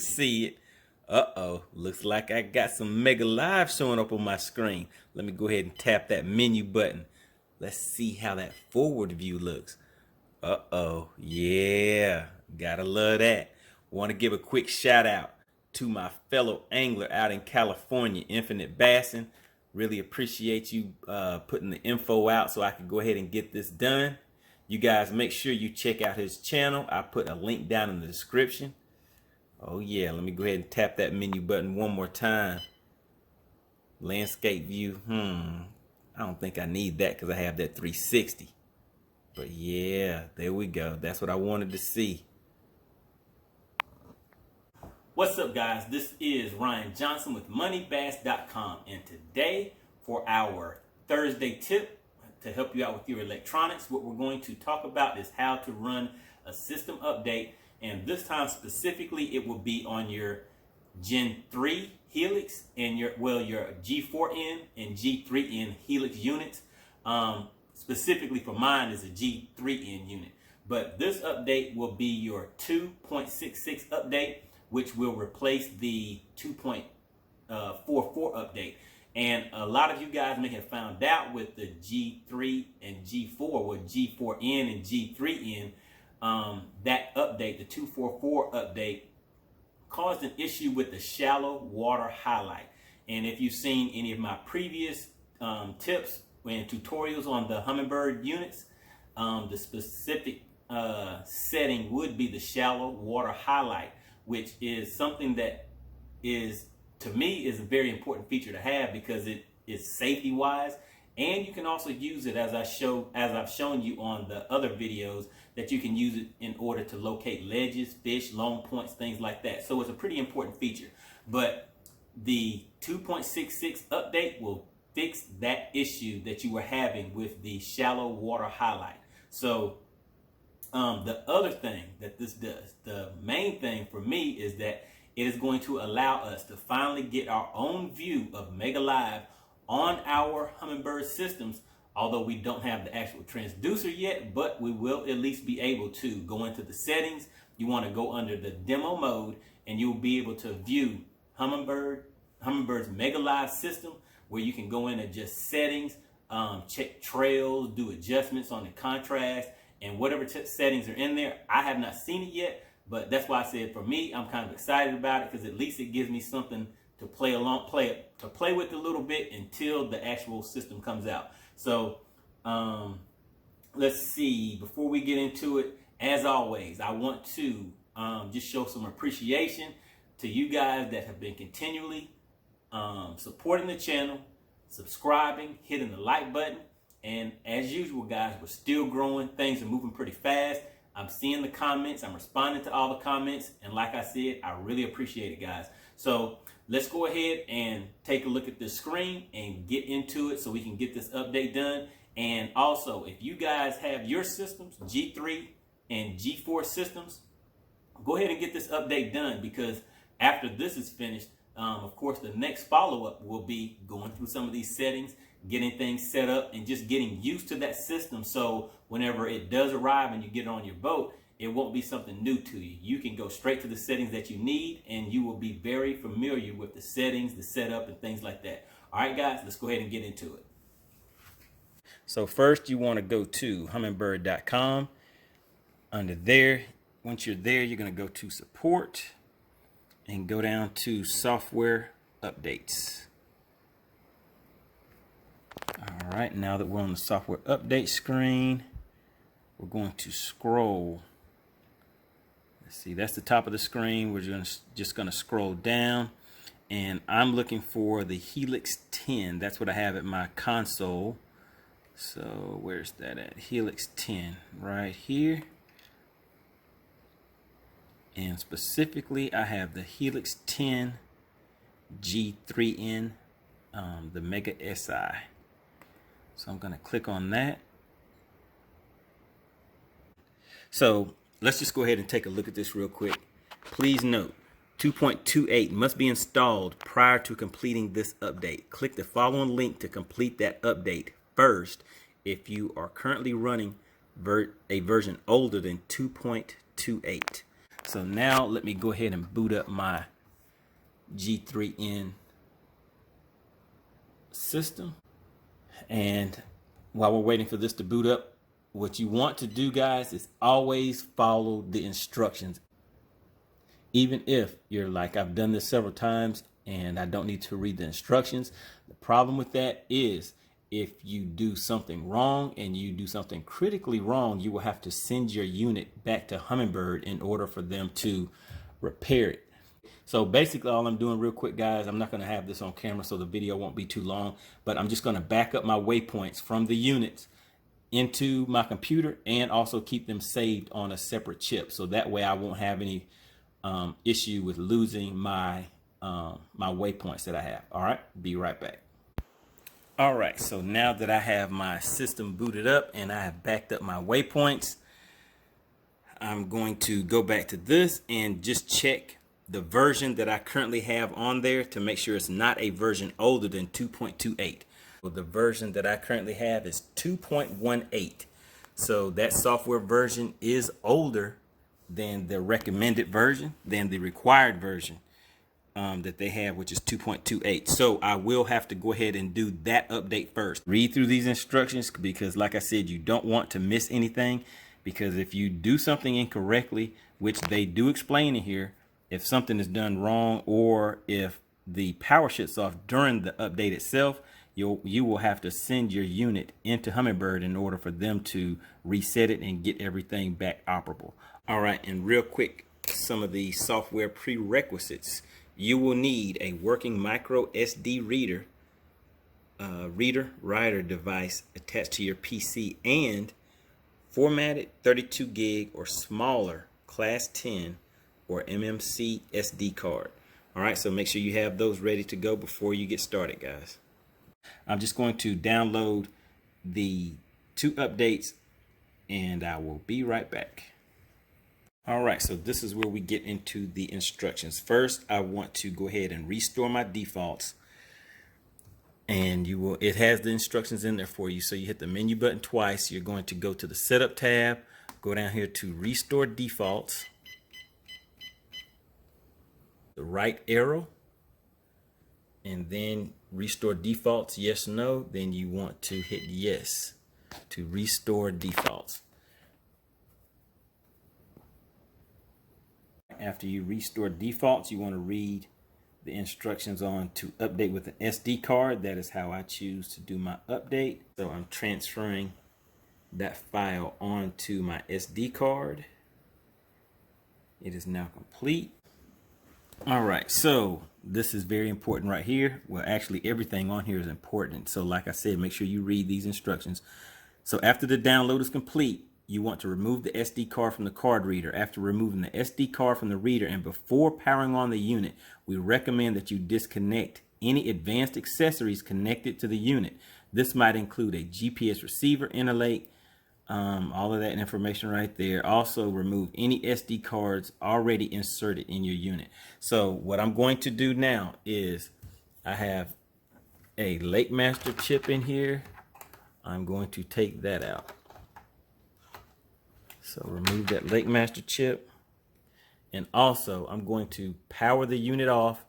see it. Uh-oh, looks like I got some Mega Live showing up on my screen. Let me go ahead and tap that menu button. Let's see how that forward view looks. Uh-oh, yeah, gotta love that. Want to give a quick shout out to my fellow angler out in California, InfiniteBassin. Really appreciate you putting the info out so I can go ahead and get this done. You guys make sure you check out his channel. I put a link down in the description. Oh yeah, let me go ahead and tap that menu button one more time. Landscape view, I don't think I need that because I have that 360. But yeah, there we go. That's what I wanted to see. What's up, guys? This is Ryan Johnson with MoneyBass.com, and today for our Thursday tip to help you out with your electronics, what we're going to talk about is how to run a system update, and this time specifically it will be on your Gen 3 Helix and your G4N and G3N Helix units. Specifically for mine is a G3N unit, but this update will be your 2.66 update, which will replace the 2.44 update. And a lot of you guys may have found out with the G3 and G4, or G4N and G3N, that update, the 244 update, caused an issue with the shallow water highlight. And if you've seen any of my previous tips and tutorials on the Humminbird units, the specific setting would be the shallow water highlight, which is something that is, to me, is a very important feature to have because it is safety wise, and you can also use it as I've shown you on the other videos, that you can use it in order to locate ledges, fish, long points, things like that. So it's a pretty important feature. But the 2.66 update will fix that issue that you were having with the shallow water highlight. So the other thing that this does, the main thing for me, is that it is going to allow us to finally get our own view of Mega Live on our Humminbird systems, although we don't have the actual transducer yet, but we will at least be able to go into the settings. You want to go under the demo mode and you'll be able to view Humminbird's Mega Live system, where you can go in and adjust settings, check trails, do adjustments on the contrast, and whatever settings are in there. I have not seen it yet, but that's why I said for me, I'm kind of excited about it because at least it gives me something to play with a little bit until the actual system comes out. So let's see, before we get into it, as always, I want to just show some appreciation to you guys that have been continually supporting the channel, subscribing, hitting the like button. And as usual, guys, we're still growing. Things are moving pretty fast. I'm seeing the comments. I'm responding to all the comments. And like I said, I really appreciate it, guys. So let's go ahead and take a look at this screen and get into it so we can get this update done. And also, if you guys have your systems, G3 and G4 systems, go ahead and get this update done, because after this is finished, of course, the next follow-up will be going through some of these settings, getting things set up, and just getting used to that system. So whenever it does arrive and you get it on your boat, it won't be something new to you. You can go straight to the settings that you need, and you will be very familiar with the settings, the setup, and things like that. All right, guys, let's go ahead and get into it. So first, you want to go to Humminbird.com. Under there, once you're there, you're going to go to Support and go down to Software Updates. All right, now that we're on the software update screen, we're going to scroll. Let's see, that's the top of the screen. We're just going to scroll down, and I'm looking for the Helix 10. That's what I have at my console. So where's that at? Helix 10 right here. And specifically, I have the Helix 10 G3N, the Mega SI. So I'm going to click on that. So let's just go ahead and take a look at this real quick. Please note, 2.28 must be installed prior to completing this update. Click the following link to complete that update first if you are currently running a version older than 2.28. So now let me go ahead and boot up my G3N system. And while we're waiting for this to boot up, what you want to do, guys, is always follow the instructions. Even if you're like, I've done this several times and I don't need to read the instructions. The problem with that is if you do something wrong and you do something critically wrong, you will have to send your unit back to Humminbird in order for them to repair it. So basically all I'm doing real quick, guys, I'm not going to have this on camera so the video won't be too long, but I'm just going to back up my waypoints from the units into my computer and also keep them saved on a separate chip. So that way I won't have any issue with losing my my waypoints that I have. All right, be right back. All right, so now that I have my system booted up and I have backed up my waypoints, I'm going to go back to this and just check the version that I currently have on there to make sure it's not a version older than 2.28. Well, the version that I currently have is 2.18. So that software version is older than the recommended version, than the required version that they have, which is 2.28. So I will have to go ahead and do that update first. Read through these instructions because, like I said, you don't want to miss anything, because if you do something incorrectly, which they do explain in here, if something is done wrong or if the power shuts off during the update itself, you will have to send your unit into Humminbird in order for them to reset it and get everything back operable. All right, and real quick, some of the software prerequisites. You will need a working micro SD reader, writer device attached to your PC, and formatted 32 gig or smaller class 10 or MMC SD card. All right, so make sure you have those ready to go before you get started, guys. I'm just going to download the 2 updates and I will be right back. All right, so this is where we get into the instructions. First, I want to go ahead and restore my defaults, and it has the instructions in there for you. So you hit the menu button twice. You're going to go to the setup tab, go down here to restore defaults, the right arrow, and then restore defaults, yes, no. Then you want to hit yes to restore defaults. After you restore defaults, you want to read the instructions on to update with an SD card. That is how I choose to do my update. So I'm transferring that file onto my SD card. It is now complete. All right, so this is very important right here. Well, actually everything on here is important. So like I said, make sure you read these instructions. So after the download is complete, you want to remove the SD card from the card reader. After removing the SD card from the reader and before powering on the unit, we recommend that you disconnect any advanced accessories connected to the unit. This might include a GPS receiver, interlake, all of that information right there. Also remove any SD cards already inserted in your unit. So what I'm going to do now is I have a Lake Master chip in here. I'm going to take that out. So remove that Lake Master chip. And also I'm going to power the unit off.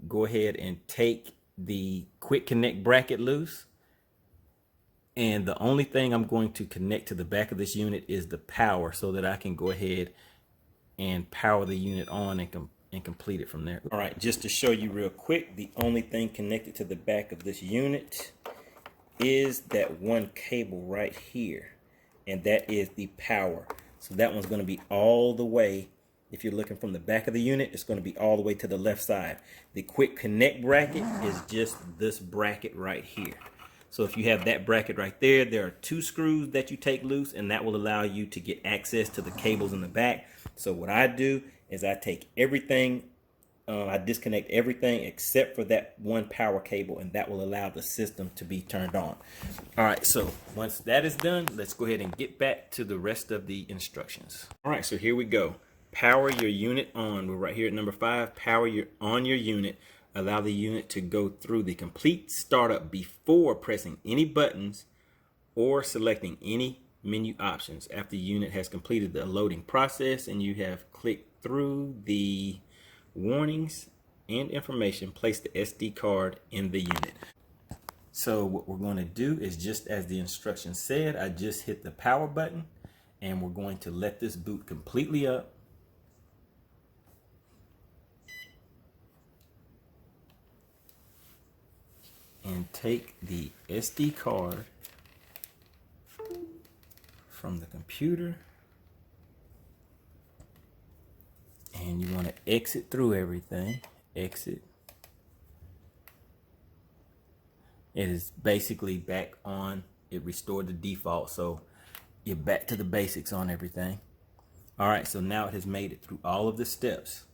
Go ahead and take the quick connect bracket loose. And the only thing I'm going to connect to the back of this unit is the power, so that I can go ahead and power the unit on and complete it from there. All right, just to show you real quick, the only thing connected to the back of this unit is that one cable right here, and that is the power. So that one's going to be all the way, if you're looking from the back of the unit, it's going to be all the way to the left side. The quick connect bracket is just this bracket right here. So if you have that bracket right there, there are 2 screws that you take loose, and that will allow you to get access to the cables in the back. So what I do is I take everything, I disconnect everything except for that one power cable, and that will allow the system to be turned on. All right, so once that is done, let's go ahead and get back to the rest of the instructions. All right, so here we go. Power your unit on. We're right here at number 5. Power on your unit. Allow the unit to go through the complete startup before pressing any buttons or selecting any menu options. After the unit has completed the loading process and you have clicked through the warnings and information, place the SD card in the unit. So what we're going to do is, just as the instructions said, I just hit the power button and we're going to let this boot completely up. And take the SD card from the computer, and you want to exit through everything. Exit. It is basically back on. It restored the default, so you're back to the basics on everything. All right, so now it has made it through all of the steps.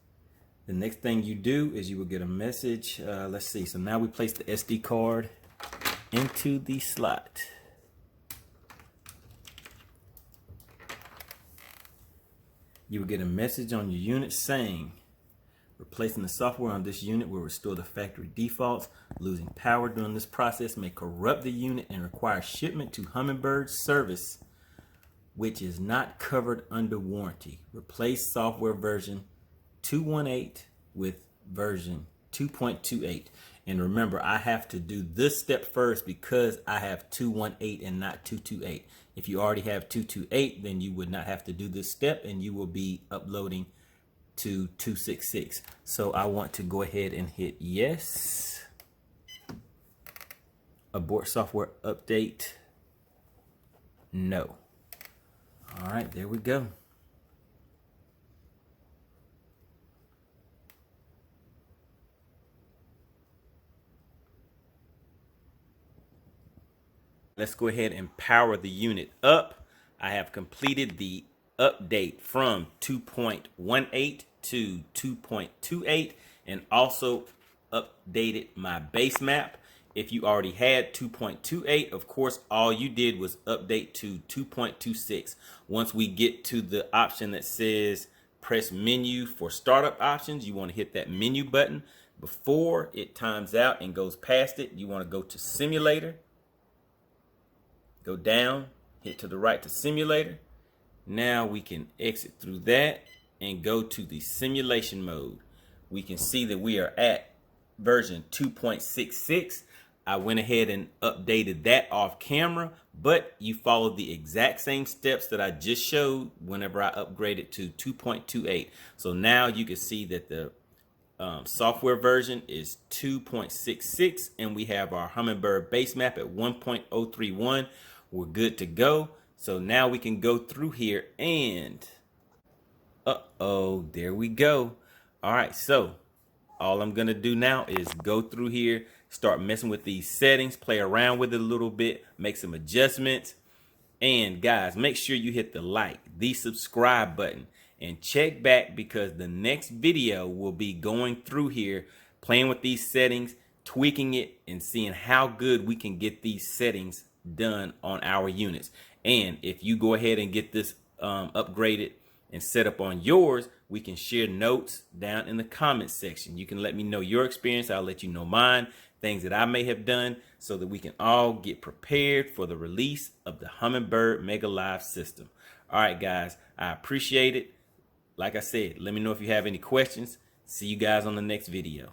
The next thing you do is you will get a message. Let's see. So now we place the SD card into the slot. You will get a message on your unit saying, replacing the software on this unit will restore the factory defaults. Losing power during this process may corrupt the unit and require shipment to Humminbird service, which is not covered under warranty. Replace software version 218 with version 2.28. And remember, I have to do this step first because I have 218 and not 228. If you already have 228, then you would not have to do this step and you will be uploading to 266. So I want to go ahead and hit yes. Abort software update. No. All right, there we go. Let's go ahead and power the unit up. I have completed the update from 2.18 to 2.28 and also updated my base map. If you already had 2.28, of course, all you did was update to 2.26. Once we get to the option that says press menu for startup options, you want to hit that menu button. Before it times out and goes past it, you want to go to simulator. Go down, hit to the right to simulator. Now we can exit through that and go to the simulation mode. We can see that we are at version 2.66. I went ahead and updated that off camera, but you followed the exact same steps that I just showed whenever I upgraded to 2.28. So now you can see that the software version is 2.66 and we have our Humminbird base map at 1.031. We're good to go. So now we can go through here and there we go. All right, so all I'm gonna do now is go through here, start messing with these settings, play around with it a little bit, make some adjustments. And guys, make sure you hit the like, the subscribe button, and check back because the next video will be going through here, playing with these settings, tweaking it, and seeing how good we can get these settings done on our units. And if you go ahead and get this upgraded and set up on yours, we can share notes down in the comments section. You can let me know your experience. I'll let you know mine, things that I may have done, so that we can all get prepared for the release of the Humminbird MEGA Live system. All right, guys, I appreciate it. Like I said, let me know if you have any questions. See you guys on the next video.